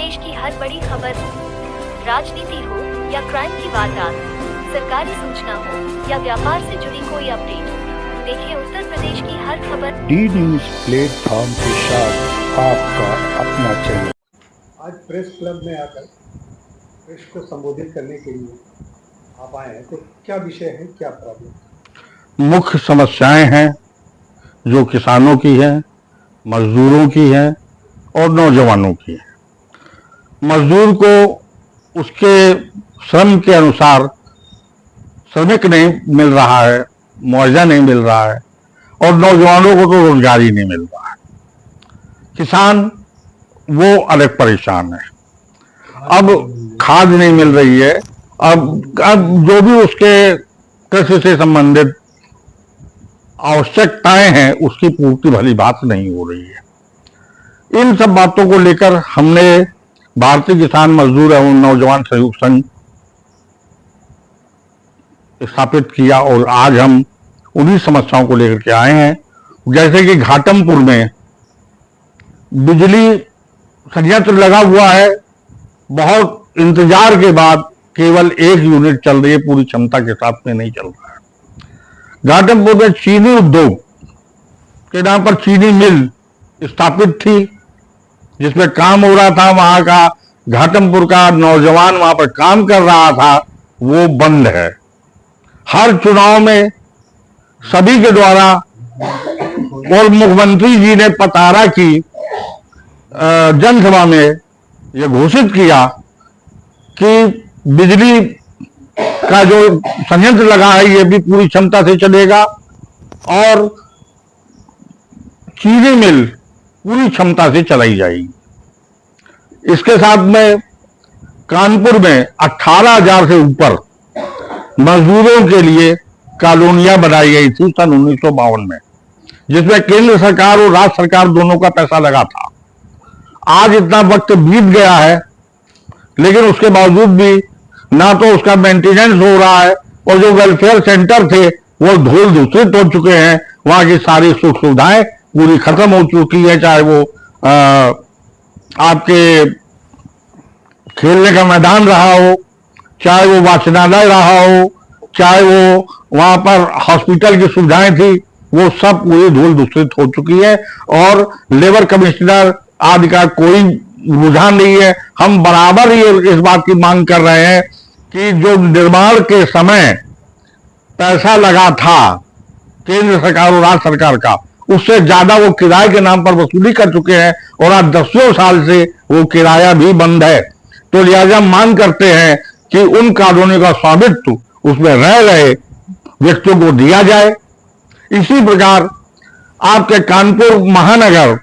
प्रदेश की हर बड़ी खबर हो, राजनीति हो या क्राइम की वारदात, सरकारी सूचना हो या व्यापार से जुड़ी कोई अपडेट हो, देखिए उत्तर प्रदेश की हर खबर डी न्यूज प्लेटफॉर्म के साथ आपका अपना चैनल। आज प्रेस क्लब में आकर प्रेस को संबोधित करने के लिए आप आए हैं, तो क्या विषय है, क्या प्रॉब्लम? मुख्य समस्याएं हैं जो किसानों की है, मजदूरों की है और नौजवानों की है। मजदूर को उसके श्रम के अनुसार श्रमिक नहीं मिल रहा है, मुआवजा नहीं मिल रहा है और नौजवानों को तो रोजगार ही नहीं मिल रहा है। किसान वो अलग परेशान है। अब खाद नहीं मिल रही है, अब जो भी उसके कृषि से संबंधित आवश्यकताएं हैं उसकी पूर्ति भली बात नहीं हो रही है। इन सब बातों को लेकर हमने भारतीय किसान मजदूर एवं नौजवान सहयोग संघ स्थापित किया और आज हम उन्हीं समस्याओं को लेकर के आए हैं। जैसे कि घाटमपुर में बिजली संयंत्र लगा हुआ है, बहुत इंतजार के बाद केवल एक यूनिट चल रही है, पूरी क्षमता के साथ में नहीं चल रहा है। घाटमपुर में चीनी उद्योग के नाम पर चीनी मिल स्थापित थी जिसमें काम हो रहा था, वहां का घाटमपुर का नौजवान वहां पर काम कर रहा था, वो बंद है। हर चुनाव में सभी के द्वारा और मुख्यमंत्री जी ने पतारा की जनसभा में यह घोषित किया कि बिजली का जो संयंत्र लगा है ये भी पूरी क्षमता से चलेगा और चीनी मिल पूरी क्षमता से चलाई जाएगी। इसके साथ में कानपुर में 18,000 से ऊपर मजदूरों के लिए कॉलोनियां बनाई गई थी सन 1952 में, जिसमें केंद्र सरकार और राज्य सरकार दोनों का पैसा लगा था। आज इतना वक्त बीत गया है लेकिन उसके बावजूद भी ना तो उसका मेंटेनेंस हो रहा है और जो वेलफेयर सेंटर थे वो धूल दूषित हो चुके हैं। वहां की सारी सुख सुविधाएं पूरी खत्म हो चुकी है, चाहे वो आपके खेलने का मैदान रहा हो, चाहे वो वाचनालय रहा हो, चाहे वो वहां पर हॉस्पिटल की सुविधाएं थी, वो सब पूरी धूल दूषित हो चुकी है और लेबर कमिश्नर आदि का कोई रुझान नहीं है। हम बराबर ही इस बात की मांग कर रहे हैं कि जो निर्माण के समय पैसा लगा था केंद्र सरकार और राज्य सरकार का, उससे ज्यादा वो किराए के नाम पर वसूली कर चुके हैं और आज 10 साल से वो किराया भी बंद है। तो लिहाजा मांग करते हैं कि उन कॉलोनी का स्वामित्व उसमें रह रहे व्यक्तियों को दिया जाए। इसी प्रकार आपके कानपुर महानगर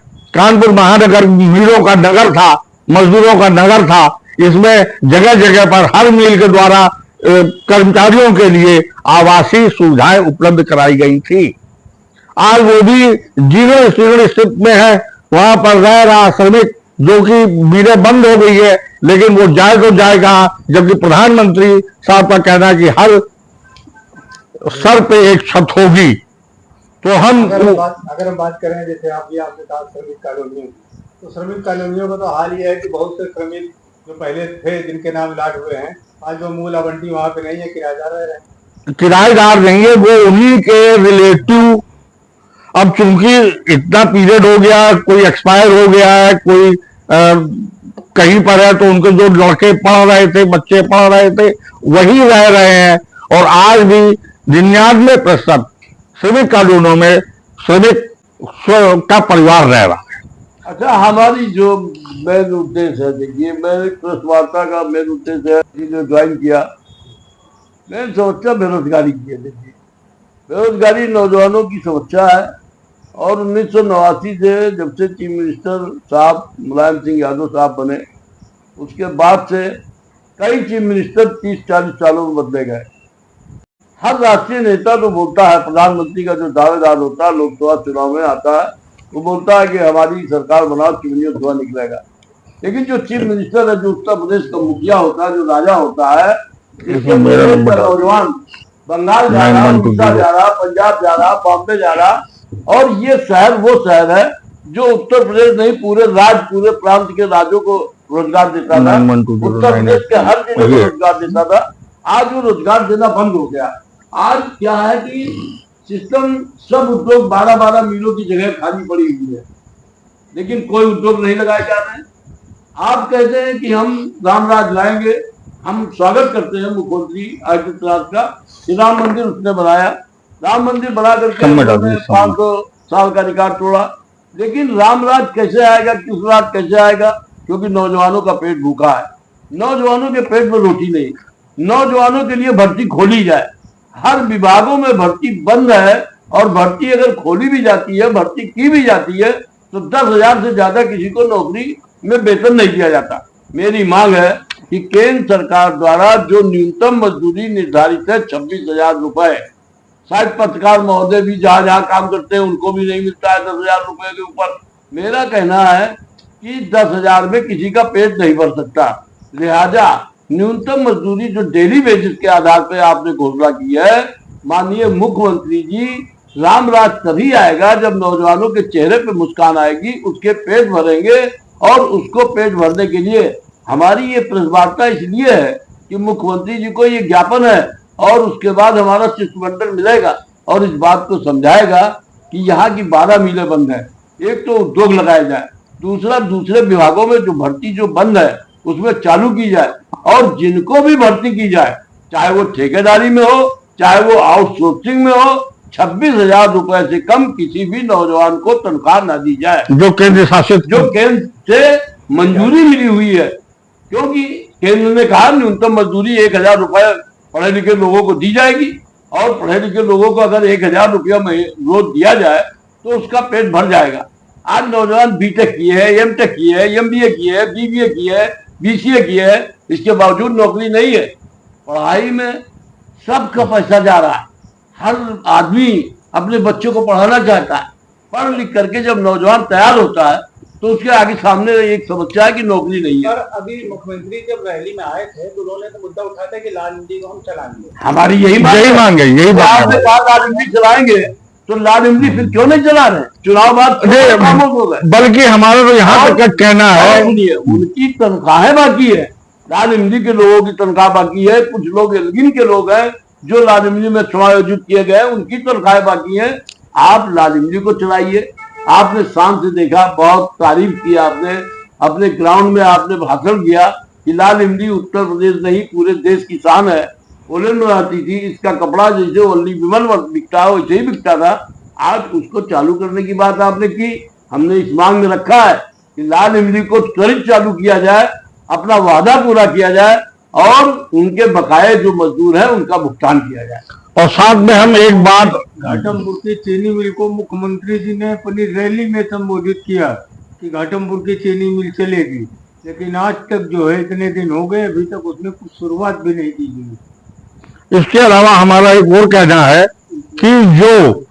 मिलों का नगर था, मजदूरों का नगर था। इसमें जगह जगह पर हर मिल के द्वारा कर्मचारियों के लिए आवासीय सुविधाएं उपलब्ध कराई गई थी। आज वो भी जीर्ण शीर्ण स्थिति में है, वहां पर रह रहा श्रमिक जो कि मिलें बंद हो गई है, लेकिन वो जाए तो जाएगा, जबकि प्रधानमंत्री साहब का कहना है कि हर सर पे एक छत होगी। तो हम अगर हम बात करें, जैसे आपने कहा श्रमिक कॉलोनियों की, तो श्रमिक कॉलोनियों का तो हाल ये है कि बहुत से श्रमिक जो पहले थे जिनके नाम लाट हुए हैं, आज वो मूल आवंटी वहां पे नहीं है, किराएदार रह रहे हैं। किराएदार नहीं है, वो उन्हीं के रिलेटिव। अब चूंकि इतना पीरियड हो गया, कोई एक्सपायर हो गया है, कोई कहीं पर है, तो उनके जो लड़के पढ़ रहे थे, बच्चे पढ़ रहे थे, वही रह रहे हैं। और आज भी 99% श्रमिक कॉलोनियों में श्रमिक का परिवार रह रहा है। अच्छा, हमारी जो मेन उद्देश्य है, देखिए मैं प्रेस वार्ता का मेन उद्देश्य है जो ज्वाइन किया, मैंने समस्या बेरोजगारी की है। देखिए बेरोजगारी नौजवानों की समस्या है और 1989 से जब से चीफ मिनिस्टर साहब मुलायम सिंह यादव साहब बने, उसके बाद से कई चीफ मिनिस्टर 30-40 सालों में बदले गए। हर राष्ट्रीय नेता तो बोलता है, प्रधानमंत्री का जो दावेदार होता है लोकसभा चुनाव में आता है, वो बोलता है कि हमारी सरकार बनाओ, चिमनियों धुआं निकलेगा। लेकिन जो चीफ मिनिस्टर है, जो उत्तर प्रदेश का मुखिया होता है, जो राजा होता है, जिसके नौजवान बंगाल जा रहा, उड़ीसा जा रहा, पंजाब जा रहा, बॉम्बे जा रहा, और ये शहर वो शहर है जो उत्तर प्रदेश नहीं पूरे राज्य, पूरे प्रांत के राज्यों को रोजगार देता था, 9120 उत्तर प्रदेश के हर जिले को रोजगार देता था। आज वो रोजगार देना बंद हो गया। आज क्या है कि सिस्टम, सब उद्योग 12-12 मिलों की जगह खाली पड़ी हुई है, लेकिन कोई उद्योग नहीं लगाए जा रहे हैं। आप कहते हैं कि हम रामराज लाएंगे। हम स्वागत करते हैं मुख्यमंत्री आदित्यनाथ का कि राम मंदिर उसने बनाया, राम मंदिर बना करके 500 साल का रिकॉर्ड तोड़ा। लेकिन रामराज कैसे आएगा, किस राज कैसे आएगा? क्योंकि नौजवानों का पेट भूखा है, नौजवानों के पेट में रोटी नहीं। नौजवानों के लिए भर्ती खोली जाए, हर विभागों में भर्ती बंद है, और भर्ती अगर खोली भी जाती है, भर्ती की भी जाती है, तो 10,000 से ज्यादा किसी को नौकरी में वेतन नहीं दिया जाता। मेरी मांग है कि केंद्र सरकार द्वारा जो न्यूनतम मजदूरी निर्धारित है 26,000 रुपए, शायद पत्रकार महोदय भी जहां जहां काम करते हैं उनको भी नहीं मिलता है 10,000 रुपए के ऊपर। मेरा कहना है कि 10,000 में किसी का पेट नहीं भर सकता, लिहाजा न्यूनतम मजदूरी जो डेली बेसिस के आधार पर आपने घोषणा की है, माननीय मुख्यमंत्री जी, रामराज तभी आएगा जब नौजवानों के चेहरे पे मुस्कान आएगी, उसके पेट भरेंगे। और उसको पेट भरने के लिए हमारी ये प्रेस वार्ता इसलिए है कि मुख्यमंत्री जी को ये ज्ञापन है, और उसके बाद हमारा शिष्टमंडल मिलेगा और इस बात को समझाएगा कि यहाँ की 12 मिलें बंद है। एक तो उद्योग लगाया जाए, दूसरा दूसरे विभागों में जो भर्ती जो बंद है उसमें चालू की जाए, और जिनको भी भर्ती की जाए, चाहे वो ठेकेदारी में हो, चाहे वो आउटसोर्सिंग में हो, 26,000 रुपए से कम किसी भी नौजवान को तनख्वाह ना दी जाए, जो केंद्र से मंजूरी मिली हुई है। क्योंकि केंद्र ने कहा न्यूनतम मजदूरी 1,000 रुपए पढ़े लिखे लोगों को दी जाएगी, और पढ़े लिखे लोगों को अगर 1,000 रुपया रोज दिया जाए तो उसका पेट भर जाएगा। आज नौजवान बीटेक किए है, एमटेक किए है, एमबीए किए है, बीबीए किए है, बीसीए किए है, इसके बावजूद नौकरी नहीं है। पढ़ाई में सबका पैसा जा रहा है, हर आदमी अपने बच्चों को पढ़ाना चाहता है। पढ़ लिख करके जब नौजवान तैयार होता है तो उसके आगे सामने एक समस्या है कि नौकरी नहीं है। सर, अभी मुख्यमंत्री जब रैली में आए थे तो उन्होंने तो मुद्दा उठाया था कि लाल इमली को हम चलाएंगे। हमारी यही मांग है, यही आपने कहा लाल इमली चलाएंगे, तो लाल इमली फिर क्यों नहीं चला रहे? चुनाव बाद खामोश हो गए। बल्कि हमारा तो यहाँ तक कहना है, उनकी तनख्वाहें बाकी है, लाल इमली के लोगों की तनख्वाह बाकी है। कुछ लोग एल्गिन के लोग हैं जो लाल इमली में समायोजित किए गए, उनकी तनख्वाहें बाकी है। आप लाल इमली को चलाइए। आपने शाम से देखा, बहुत तारीफ की आपने, अपने ग्राउंड में आपने भाषण किया कि लाल इमली उत्तर प्रदेश नहीं पूरे देश की शान है। ओलन में आती थी, इसका कपड़ा जैसे ओनली विमल बिकता है वैसे ही बिकता था। आज उसको चालू करने की बात आपने की। हमने इस मांग में रखा है कि लाल इमली को त्वरित चालू किया जाए, अपना वादा पूरा किया जाए, और उनके बकाये जो मजदूर हैं उनका भुगतान किया जाए। और साथ में हम एक बात, घाटमपुर की चीनी मिल को मुख्यमंत्री जी ने अपनी रैली में संबोधित किया कि घाटमपुर की चीनी मिल चलेगी, लेकिन आज तक जो है इतने दिन हो गए अभी तक उसने कुछ शुरुआत भी नहीं की गई। इसके अलावा हमारा एक और कहना है कि जो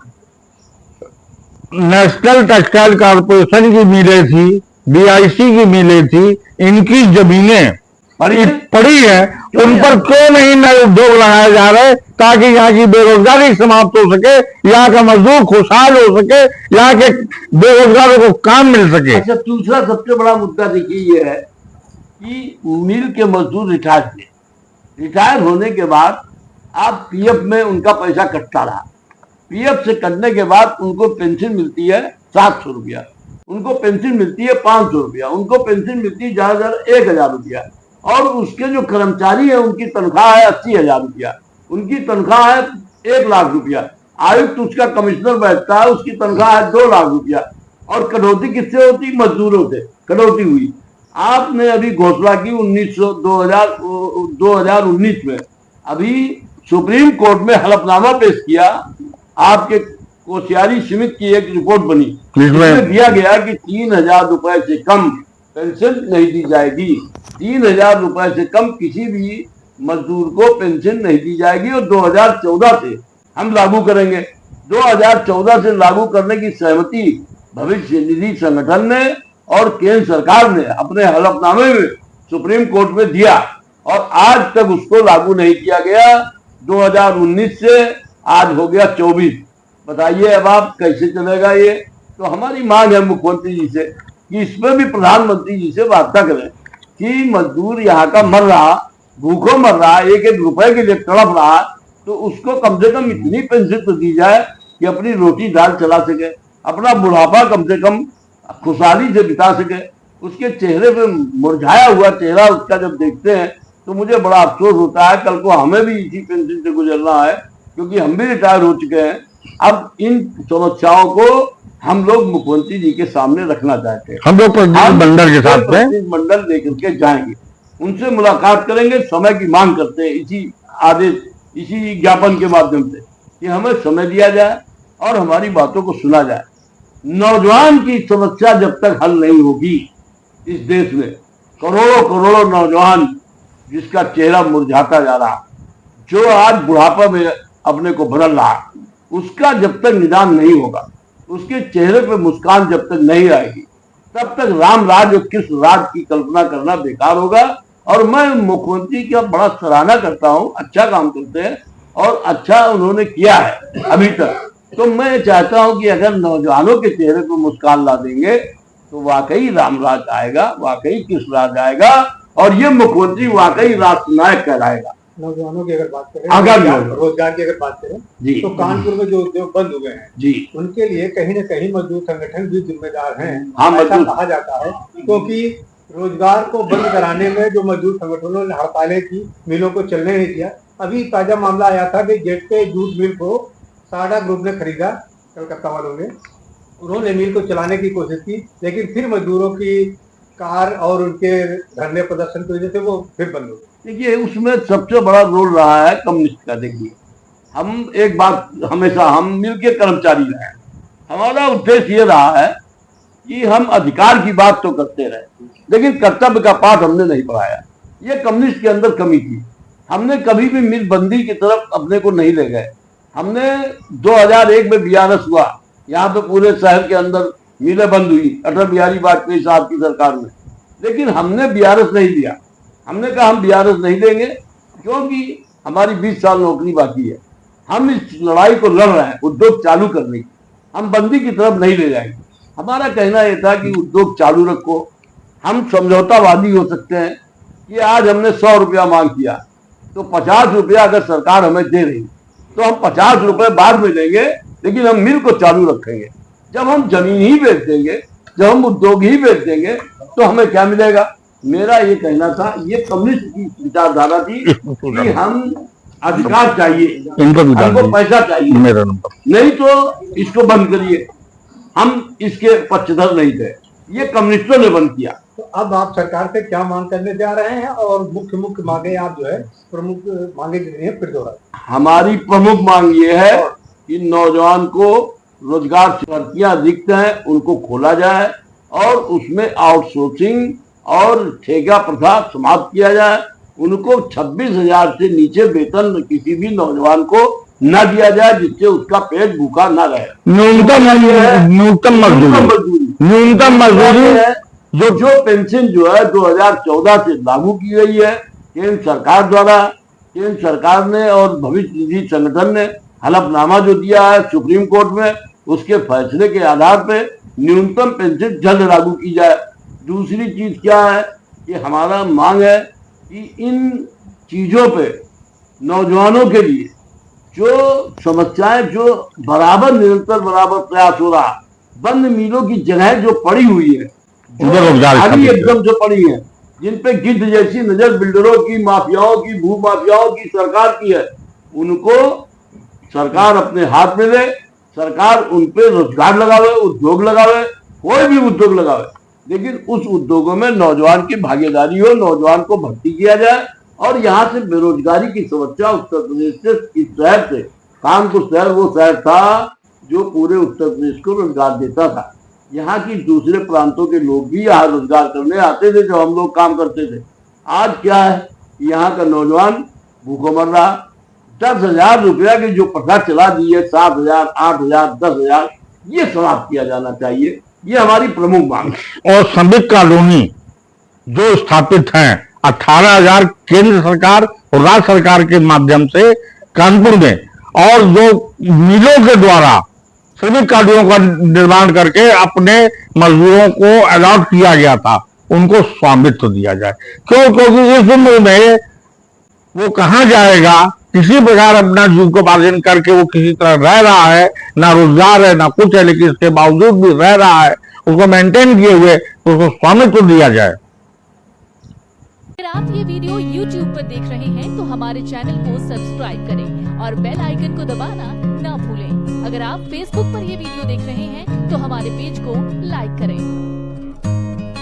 नेशनल टेक्सटाइल कॉर्पोरेशन की मिलें थी, बीआईसी की मिलें थी, इनकी जमीनें पड़ी है, उन पर क्यों नहीं नए उद्योग लगाए जा रहे ताकि यहाँ की बेरोजगारी समाप्त हो सके, यहाँ का मजदूर खुशहाल हो सके, यहाँ के बेरोजगारों को काम मिल सके। अच्छा, दूसरा सबसे बड़ा मुद्दा देखिए ये है कि मिल के मजदूर रिटायर होने के बाद आप पीएफ में उनका पैसा कटता रहा। पीएफ से कटने के बाद उनको पेंशन मिलती है 700 रुपया, उनको पेंशन मिलती है 500 रुपया, उनको पेंशन मिलती है ज्यादा 1,000 रुपया, और उसके जो कर्मचारी है उनकी तनख्वाह है 80,000 रुपया, उनकी तनख्वाह है 1,00,000 रुपया। आयुक्त उसका कमिश्नर बैठता है, उसकी तनख्वाह है 2,00,000 रुपया। और कटौती किससे होती? मजदूरों से कटौती हुई। आपने अभी घोषणा की 2019 में, अभी सुप्रीम कोर्ट में हलफनामा पेश किया, आपके कोश्यारी समिति की एक रिपोर्ट बनी, जिसमें दिया गया कि 3,000 रुपए से कम पेंशन नहीं दी जाएगी। 3,000 रुपए से कम किसी भी मजदूर को पेंशन नहीं दी जाएगी, और 2014 से हम लागू करेंगे। 2014 से लागू करने की सहमति भविष्य निधि संगठन ने और केंद्र सरकार ने अपने हलफनामे में सुप्रीम कोर्ट में दिया, और आज तक उसको लागू नहीं किया गया। 2019 से आज हो गया 24। बताइए अब आप कैसे चलेगा ये? तो हमारी मांग है मुख्यमंत्री जी से कि इसमें भी प्रधानमंत्री जी से वार्ता करें कि मजदूर यहाँ का मर रहा, भूखों मर रहा, एक एक रुपए के लिए तड़प रहा, तो उसको कम से कम इतनी पेंशन तो दी जाए कि अपनी रोटी दाल चला सके, अपना बुढ़ापा कम से कम खुशहाली से बिता सके। उसके चेहरे पे मुरझाया हुआ चेहरा उसका जब देखते हैं तो मुझे बड़ा अफसोस होता है। कल को हमें भी इसी पेंशन से गुजरना है, क्योंकि हम भी रिटायर हो चुके हैं। अब इन समस्याओं को हम लोग मुख्यमंत्री जी के सामने रखना चाहते हैं। हम लोग प्रतिनिधिमंडल के साथ में मंडल लेकर के जाएंगे, उनसे मुलाकात करेंगे, समय की मांग करते हैं इसी आदेश, इसी ज्ञापन के माध्यम से कि हमें समय दिया जाए और हमारी बातों को सुना जाए। नौजवान की समस्या जब तक हल नहीं होगी इस देश में, करोड़ों करोड़ों नौजवान जिसका चेहरा मुरझाता जा रहा, जो आज बुढ़ापा में अपने को बदल रहा, उसका जब तक निदान नहीं होगा, उसके चेहरे पे मुस्कान जब तक नहीं आएगी, तब तक राम राज और कृष्ण राज की कल्पना करना बेकार होगा। और मैं मुख्यमंत्री का बड़ा सराहना करता हूं, अच्छा काम करते हैं और अच्छा उन्होंने किया है अभी तक। तो मैं चाहता हूं कि अगर नौजवानों के चेहरे पर मुस्कान ला देंगे तो वाकई राम राज आएगा, वाकई कृष्ण राज आएगा और ये मुख्यमंत्री वाकई राष्ट्रनायक कहलाएगा। नौजवानों की अगर बात करें, अगर रोजगार की अगर बात करें जी, तो कानपुर में जो उद्योग बंद हुए हैं जी, उनके लिए कहीं न कहीं मजदूर संगठन भी जिम्मेदार हैं। हाँ, ऐसा कहा जाता है, क्योंकि रोजगार को बंद कराने में जो मजदूर संगठनों ने हड़तालें की, मिलों को चलने नहीं दिया। अभी ताजा मामला आया था कि जेट के जूट मिल को साडा ग्रुप ने खरीदा, कलकत्ता वालों ने। उन्होंने मिल को चलाने की कोशिश की, लेकिन फिर मजदूरों की कार और उनके धरने प्रदर्शन की वजह से वो फिर बंद हो गई। देखिए उसमें सबसे बड़ा रोल रहा है कम्युनिस्ट का। देखिए हम एक बात हमेशा, हम मिल के कर्मचारी रहे, हमारा उद्देश्य ये रहा है कि हम अधिकार की बात तो करते रहे, लेकिन कर्तव्य का पाठ हमने नहीं पढ़ाया। ये कम्युनिस्ट के अंदर कमी थी। हमने कभी भी मिल बंदी की तरफ अपने को नहीं ले गए। हमने 2001 में बीआरएस हुआ, यहाँ पे पूरे शहर के अंदर मिलें बंद हुई अटल बिहारी वाजपेयी साहब की सरकार में, लेकिन हमने बीआरएस नहीं दिया। हमने कहा हम बीआरएस नहीं देंगे क्योंकि हमारी 20 साल नौकरी बाकी है। हम इस लड़ाई को लड़ रहे हैं उद्योग चालू करने की, हम बंदी की तरफ नहीं ले जाएंगे। हमारा कहना यह था कि उद्योग चालू रखो, हम समझौतावादी हो सकते हैं कि आज हमने 100 रुपया मांग किया तो 50 रुपया अगर सरकार हमें दे रही तो हम 50 रुपए बाद में देंगे, लेकिन हम मिल को चालू रखेंगे। जब हम जमीन ही बेच देंगे, जब हम उद्योग ही बेच देंगे तो हमें क्या मिलेगा? मेरा ये कहना था, ये कम्युनिस्ट की विचारधारा थी कि हम अधिकार चाहिए, हमको पैसा चाहिए, नहीं तो इसको बंद करिए। हम इसके पक्षधर नहीं थे, ये कम्युनिस्टों ने बंद किया। तो अब आप सरकार से क्या मांग करने जा रहे हैं और मुख्य मांगे आप जो है प्रमुख मांगे कितनी है फिर दोहराइए। हमारी प्रमुख मांग ये है कि नौजवान को रोजगार भर्तियां रिक्त हैं उनको खोला जाए और उसमें आउटसोर्सिंग और ठेका प्रथा समाप्त किया जाए। उनको 26,000 से नीचे वेतन किसी भी नौजवान को न दिया जाए जिससे उसका पेट भूखा न रहे। न्यूनतम मजदूरी है जो पेंशन जो है 2014 से लागू की गई है केंद्र सरकार द्वारा। केंद्र सरकार ने और भविष्य निधि संगठन ने हलफनामा जो दिया है सुप्रीम कोर्ट में, उसके फैसले के आधार पे न्यूनतम पेंशन जल्द लागू की जाए। दूसरी चीज क्या है कि हमारा मांग है कि इन चीजों पे नौजवानों के लिए जो समस्याएं जो बराबर निरंतर बराबर प्रयास हो रहा, बंद मिलों की जगह जो पड़ी हुई है, अभी एकदम जो पड़ी है, जिन पे गिद्ध जैसी नजर बिल्डरों की, माफियाओं की, भू माफियाओं की सरकार की है, उनको सरकार अपने हाथ में ले, सरकार उन पे रोजगार लगावे, उद्योग लगावे, कोई भी उद्योग लगावे, लेकिन उस उद्योगों में नौजवान की भागीदारी हो, नौजवान को भर्ती किया जाए। और यहाँ से बेरोजगारी की समस्या उत्तर प्रदेश से, इस शहर से, कानपुर शहर वो शहर था जो पूरे उत्तर प्रदेश को रोजगार देता था। यहाँ की दूसरे प्रांतों के लोग भी यहाँ रोजगार करने आते थे जब हम लोग काम करते थे। आज क्या है, यहाँ का नौजवान भूखों मर रहा। 10,000 रुपया की जो प्रथा चला दी है, 7,000, 8,000, 10,000, ये समाप्त किया जाना चाहिए। ये हमारी प्रमुख मांग है। और श्रमिक कॉलोनी जो स्थापित हैं 18,000 केंद्र सरकार और राज्य सरकार के माध्यम से कानपुर में, और जो मिलों के द्वारा श्रमिक कॉलोनियों का निर्माण करके अपने मजदूरों को अलॉट किया गया था, उनको स्वामित्व दिया जाए। क्यों? क्योंकि इस उम्र में वो कहाँ जाएगा, किसी प्रकार अपना जीविकोपार्जन करके वो किसी तरह रह रहा है, ना रोजगार है ना कुछ है, लेकिन इसके बावजूद भी रह रहा है, उसको मेंटेन किए हुए, तो उसको स्वामित्व दिया जाए। अगर आप ये वीडियो YouTube पर देख रहे हैं तो हमारे चैनल को सब्सक्राइब करें और बेल आइकन को दबाना ना भूलें। अगर आप Facebook पर ये वीडियो देख रहे हैं तो हमारे पेज को लाइक करें।